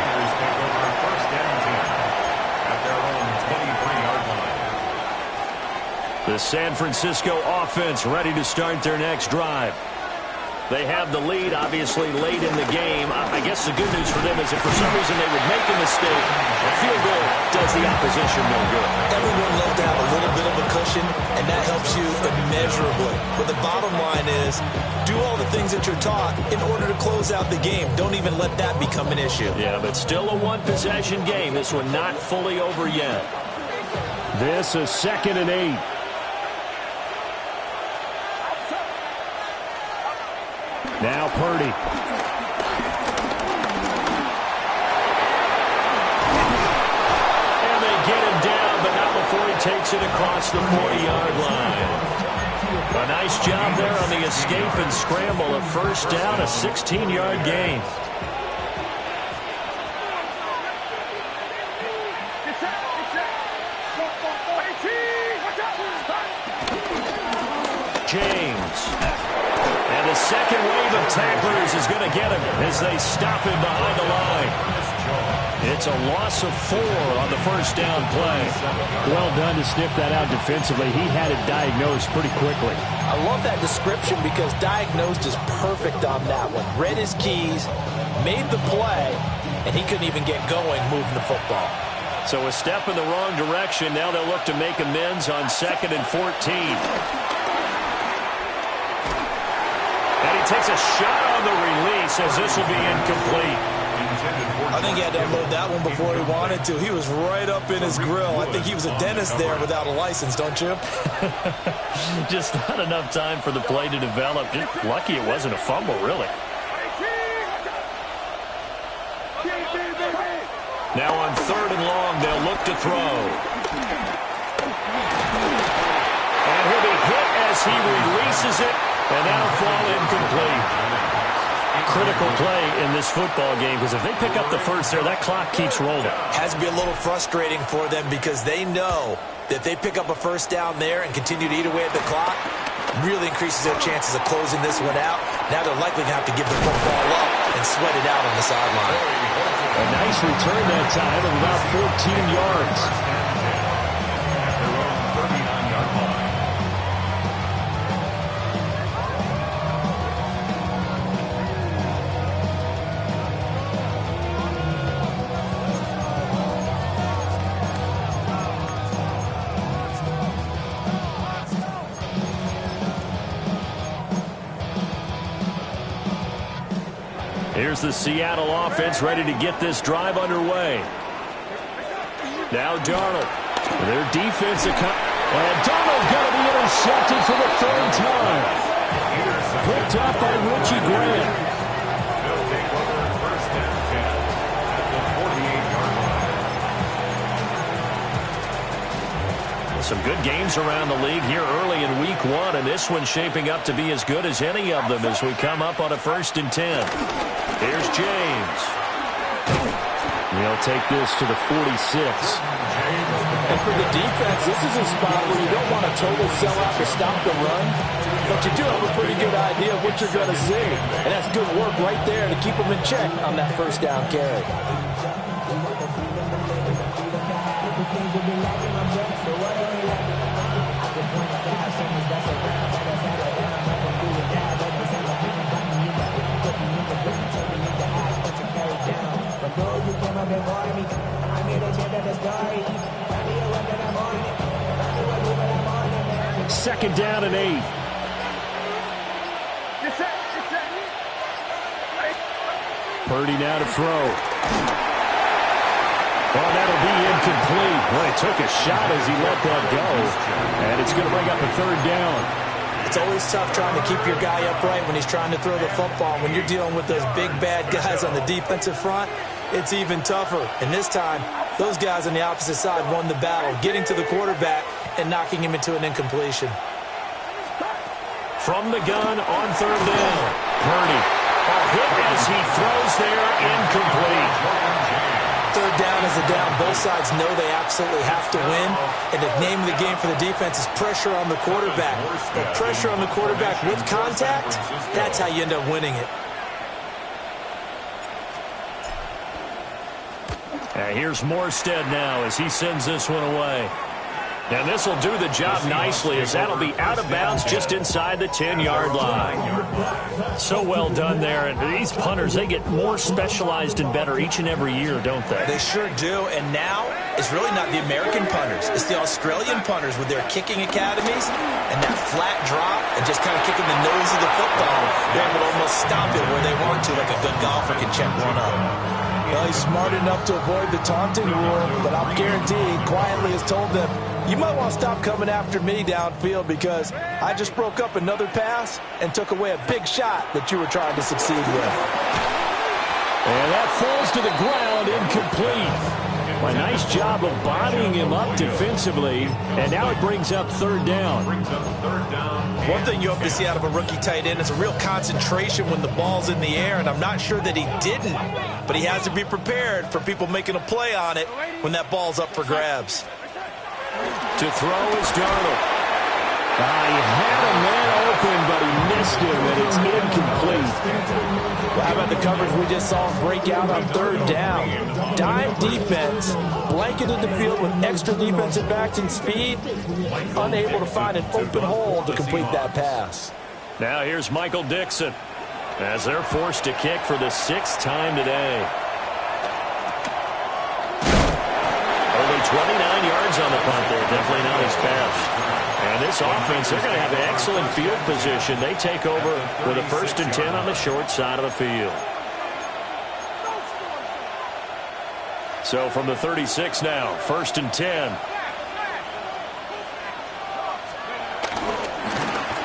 The San Francisco offense ready to start their next drive. They have the lead, obviously, late in the game. I guess the good news for them is if for some reason they would make a mistake, a field goal does the opposition no good. Everyone loves to have a little bit of a cushion, and that helps you immeasurably. But the bottom line is, do all the things that you're taught in order to close out the game. Don't even let that become an issue. Yeah, but still a one-possession game. This one not fully over yet. This is 2nd and 8. Now Purdy. And they get him down, but not before he takes it across the 40-yard line. A nice job there on the escape and scramble. A 1st down, a 16-yard gain. James. And the second wave of tacklers is going to get him as they stop him behind the line. It's a loss of 4 on the 1st down play. Well done to sniff that out defensively. He had it diagnosed pretty quickly. I love that description because diagnosed is perfect on that one. Read his keys, made the play, and he couldn't even get going moving the football. So a step in the wrong direction. Now they'll look to make amends on 2nd and 14. And he takes a shot on the release as this will be incomplete. I think he had to unload that one before he wanted to. He was right up in his grill. I think he was a dentist there without a license, don't you? Just not enough time for the play to develop. Just lucky it wasn't a fumble, really. Now on 3rd and long, they'll look to throw. And he'll be hit as he releases it, and that'll fall incomplete. Critical play in this football game, because if they pick up the first there, that clock keeps rolling. Has to be a little frustrating for them because they know that they pick up a first down there and continue to eat away at the clock, really increases their chances of closing this one out. Now they're likely going to have to give the football up and sweat it out on the sideline. A nice return that time of about 14 yards. Here's the Seattle offense ready to get this drive underway. Now Darnold. Their defense. And Darnold going to be intercepted for the 3rd time. Picked up by Richie Grant. They'll take over first and 10 at the 48-yard line. Some good games around the league here early in week 1, and this one's shaping up to be as good as any of them as we come up on a 1st and 10. Here's James. They'll take this to the 46. And for the defense, this is a spot where you don't want a total sellout to stop the run, but you do have a pretty good idea of what you're going to see. And that's good work right there to keep them in check on that first down carry. Second down and 8. Purdy now to throw. Oh, that'll be incomplete. Well, he took a shot as he let that go. And it's going to bring up a 3rd down. It's always tough trying to keep your guy upright when he's trying to throw the football. When you're dealing with those big, bad guys on the defensive front, it's even tougher. And this time, those guys on the opposite side won the battle, getting to the quarterback and knocking him into an incompletion. From the gun on 3rd down. Purdy. A hit as he throws there, incomplete. 3rd down is a down. Both sides know they absolutely have to win. And the name of the game for the defense is pressure on the quarterback. But pressure on the quarterback with contact, that's how you end up winning it. Here's Morstead now as he sends this one away. And this will do the job nicely as that'll be out of bounds just inside the 10-yard line. So well done there. And these punters, they get more specialized and better each and every year, don't they? They sure do. And now it's really not the American punters. It's the Australian punters with their kicking academies and that flat drop and just kind of kicking the nose of the football. They're able to almost stop it where they want to, like a good golfer can check one up. Well, he's smart enough to avoid the taunting rule, but I'll guarantee he quietly has told them, you might want to stop coming after me downfield because I just broke up another pass and took away a big shot that you were trying to succeed with. And that falls to the ground, incomplete. A nice job of bodying him up defensively, and now it brings up 3rd down. One thing you hope to see out of a rookie tight end is a real concentration when the ball's in the air, and I'm not sure that he didn't, but he has to be prepared for people making a play on it when that ball's up for grabs. To throw is Darnold. He had a man open, but he missed him, and it's incomplete. Well, how about the coverage we just saw him break out on 3rd down? Dime defense, blanketed the field with extra defensive backs and speed, unable to find an open hole to complete that pass. Now here's Michael Dixon as they're forced to kick for the 6th time today. Only 29 yards on the punt there. Definitely not his best. And this offense, they're going to have an excellent field position. They take over with a 1st and 10 on the short side of the field. So from the 36 now, 1st and 10.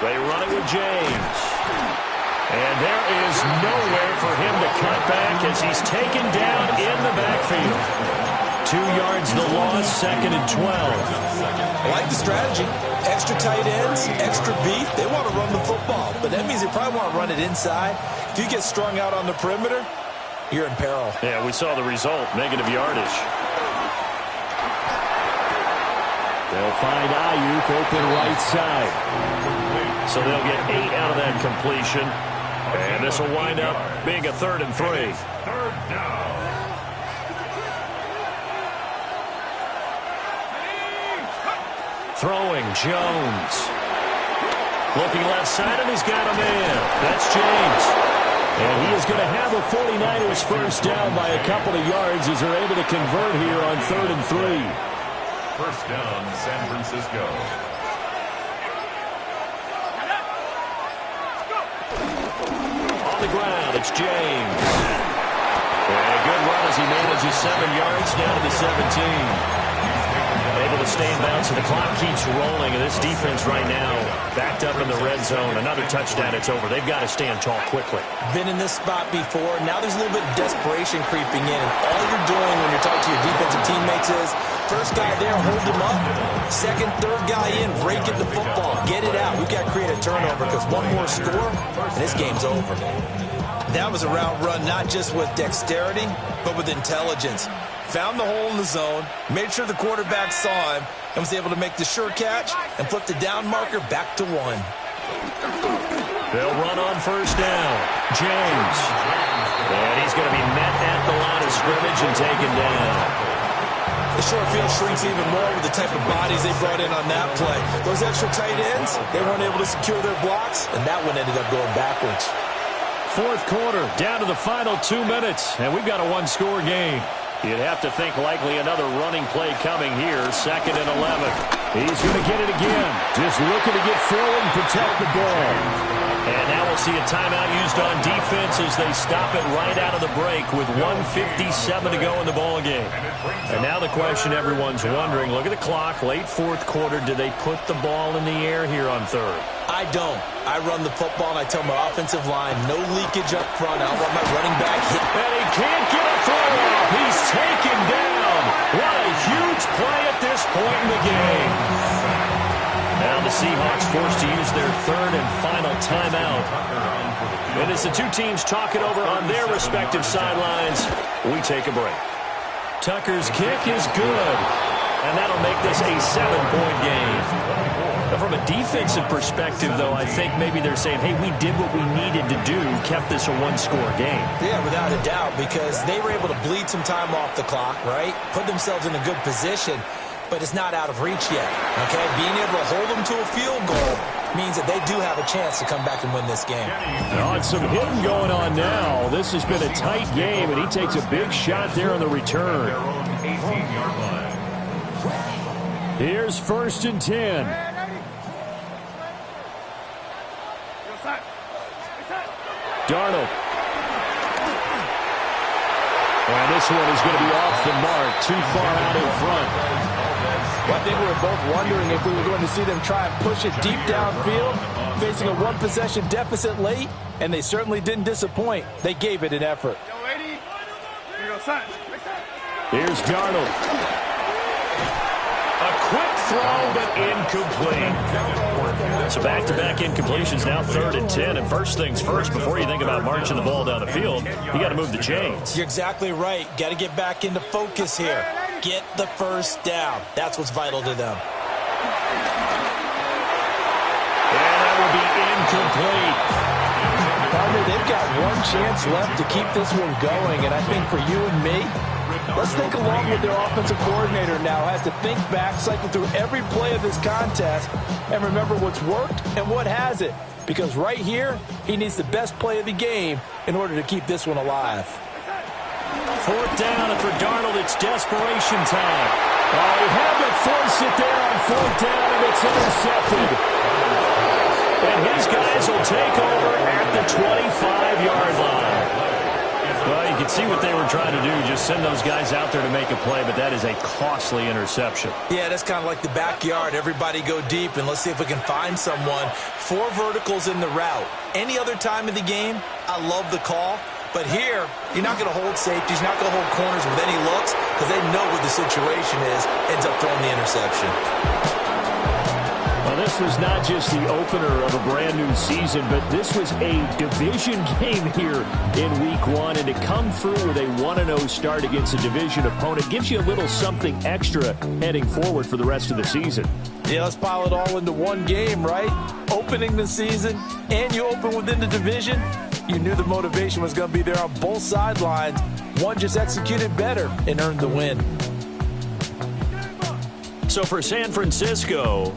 They run it with James. And there is nowhere for him to cut back as he's taken down in the backfield. 2 yards the loss, 2nd and 12. I like the strategy. Extra tight ends, extra beef. They want to run the football, but that means they probably want to run it inside. If you get strung out on the perimeter, you're in peril. Yeah, we saw the result, negative yardage. They'll find Ayuk open right side. So they'll get 8 out of that completion. And this will wind up being a 3rd and 3. 3rd down. Throwing, Jones. Looking left side, and he's got a man. That's James. And he is going to have the 49ers first down by a couple of yards as they're able to convert here on 3rd and 3. First down, San Francisco. On the ground, it's James. And a good run as he manages 7 yards down to the 17. Able to stay in bounds, so the clock keeps rolling, and this defense right now backed up in the red zone. Another touchdown, it's over. They've got to stand tall quickly. Been in this spot before. Now there's a little bit of desperation creeping in, and all you're doing when you're talking to your defensive teammates is, first guy there, hold him up. Second, third guy in, break it the football. Get it out. We've got to create a turnover because one more score, and this game's over. That was a route run not just with dexterity, but with intelligence. Found the hole in the zone, made sure the quarterback saw him, and was able to make the sure catch and flip the down marker back to 1. They'll run on first down. James. And he's going to be met at the line of scrimmage and taken down. The short field shrinks even more with the type of bodies they brought in on that play. Those extra tight ends, they weren't able to secure their blocks, and that one ended up going backwards. 4th quarter, down to the final 2 minutes, and we've got a 1-score game. You'd have to think likely another running play coming here, 2nd and 11. He's going to get it again. Just looking to get forward and protect the ball. And now we'll see a timeout used on defense as they stop it right out of the break with 1:57 to go in the ball game. And now the question everyone's wondering, look at the clock, late 4th quarter, do they put the ball in the air here on 3rd? I don't. I run the football, and I tell my offensive line, no leakage up front. I don't want my running back hit. And he can't get a throw off. He's taken down. What a huge play at this point in the game. Now the Seahawks forced to use their 3rd and final timeout. And as the two teams talk it over on their respective sidelines, we take a break. Tucker's kick is good. And that'll make this a 7-point game. Now, from a defensive perspective, though, I think maybe they're saying, hey, we did what we needed to do, kept this a 1-score game. Yeah, without a doubt, because they were able to bleed some time off the clock, right? Put themselves in a good position, but it's not out of reach yet, okay? Being able to hold them to a field goal means that they do have a chance to come back and win this game. Oh, and some hitting going on now. This has been a tight game, and he takes a big shot there on the return. Here's 1st and 10. Darnold. And this one is going to be off the mark, too far out in front. Well, I think we were both wondering if we were going to see them try and push it deep downfield, facing a 1-possession deficit late, and they certainly didn't disappoint. They gave it an effort. Here's Darnold. A quick throw, but incomplete. So back-to-back incompletions, now 3rd and 10. And first things first, before you think about marching the ball down the field, you got to move the chains. You're exactly right. Got to get back into focus here. Get the first down. That's what's vital to them. And that will be incomplete. Partner, they've got one chance left to keep this one going, and I think for you and me, let's think along with their offensive coordinator now has to think back, cycle through every play of this contest, and remember what's worked and what hasn't. Because right here, he needs the best play of the game in order to keep this one alive. 4th down, and for Darnold, it's desperation time. Oh, he had to force it there on 4th down, and it's intercepted. And his guys will take over at the 25-yard line. Well, you can see what they were trying to do, just send those guys out there to make a play, but that is a costly interception. Yeah, that's kind of like the backyard. Everybody go deep, and let's see if we can find someone. 4 verticals in the route. Any other time of the game, I love the call. But here, you're not going to hold safeties, you're not going to hold corners with any looks because they know what the situation is, ends up throwing the interception. Well, this was not just the opener of a brand-new season, but this was a division game here in Week 1. And to come through with a 1-0 start against a division opponent gives you a little something extra heading forward for the rest of the season. Yeah, let's pile it all into one game, right? Opening the season, and you open within the division. You knew the motivation was going to be there on both sidelines. One just executed better and earned the win. So for San Francisco,